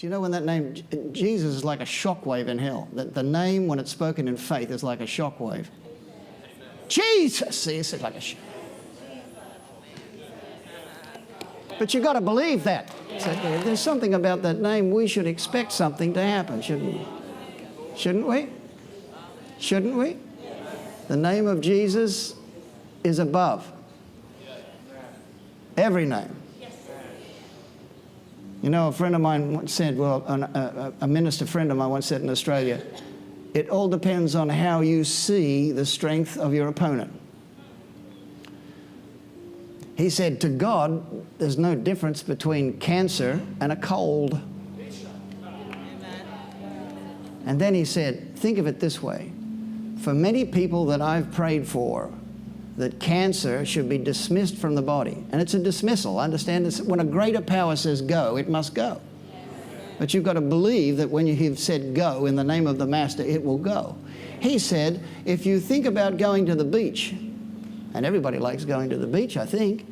Do you know when that name, Jesus is like a shockwave in hell. The name, when it's spoken in faith, is like a shockwave. Jesus! See, it's like a But you've got to believe that. So there's something about that name. We should expect something to happen, shouldn't we? Shouldn't we? Shouldn't we? The name of Jesus is above every name. You know, a friend of mine once said, well, a minister friend of mine once said in Australia, it all depends on how you see the strength of your opponent. He said, to God, there's no difference between cancer and a cold. And then he said, think of it this way. For many people that I've prayed for, that cancer should be dismissed from the body. And it's a dismissal. Understand this? When a greater power says go, it must go. But you've got to believe that when you've said go in the name of the Master, it will go. He said, if you think about going to the beach, and everybody likes going to the beach, I think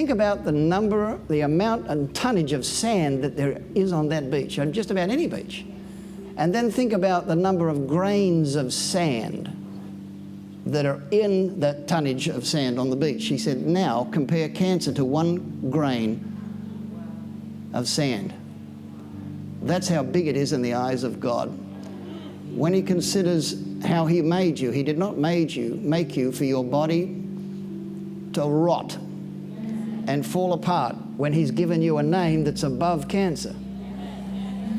about the amount and tonnage of sand that there is on that beach, on just about any beach. And then think about the number of grains of sand that are in that tonnage of sand on the beach. He said, now compare cancer to 1 grain of sand. That's how big it is in the eyes of God. When he considers how he made you, he did not make you for your body to rot and fall apart when he's given you a name that's above cancer.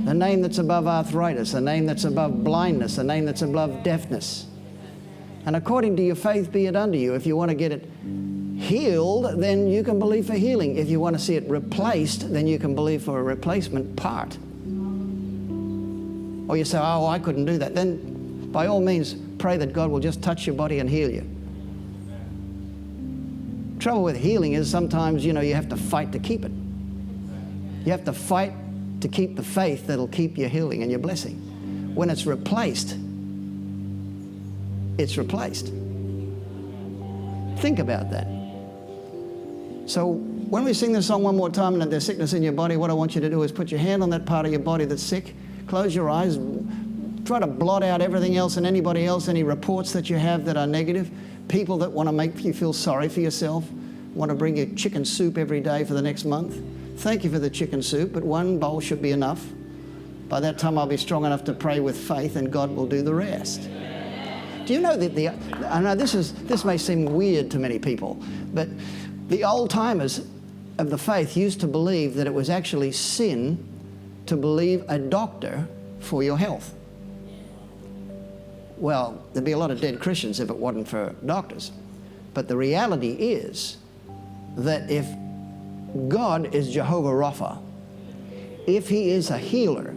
A name that's above arthritis, a name that's above blindness, a name that's above deafness. And according to your faith be it unto you. If you want to get it healed, then you can believe for healing. If you want to see it replaced, then you can believe for a replacement part. Or you say, oh, I couldn't do that. Then by all means, pray that God will just touch your body and heal you. Trouble with healing is sometimes, you have to fight to keep it. You have to fight to keep the faith that'll keep your healing and your blessing. When it's replaced, it's replaced. Think about that. So when we sing this song one more time, and there's sickness in your body, what I want you to do is put your hand on that part of your body that's sick, close your eyes, try to blot out everything else and anybody else, any reports that you have that are negative, people that want to make you feel sorry for yourself, want to bring you chicken soup every day for the next month. Thank you for the chicken soup, but 1 bowl should be enough. By that time I'll be strong enough to pray with faith and God will do the rest. Do you know that I know this may seem weird to many people, but the old timers of the faith used to believe that it was actually sin to believe a doctor for your health. Well, there'd be a lot of dead Christians if it wasn't for doctors. But the reality is that if God is Jehovah Rapha, if he is a healer,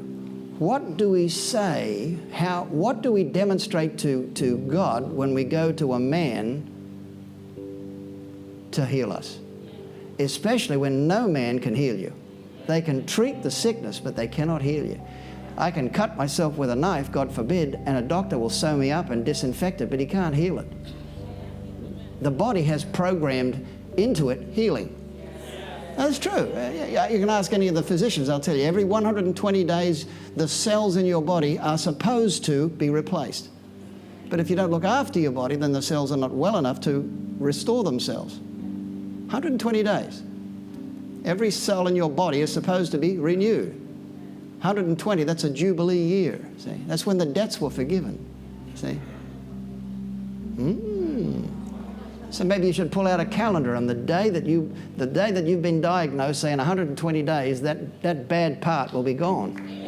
what do we say, what do we demonstrate to God when we go to a man to heal us? Especially when no man can heal you. They can treat the sickness, but they cannot heal you. I can cut myself with a knife, God forbid, and a doctor will sew me up and disinfect it, but he can't heal it. The body has programmed into it healing. That's true. You can ask any of the physicians, I'll tell you, every 120 days, the cells in your body are supposed to be replaced. But if you don't look after your body, then the cells are not well enough to restore themselves. 120 days. Every cell in your body is supposed to be renewed. 120, that's a jubilee year, see? That's when the debts were forgiven, see? So maybe you should pull out a calendar on the day that you've been diagnosed, say in 120 days, that bad part will be gone.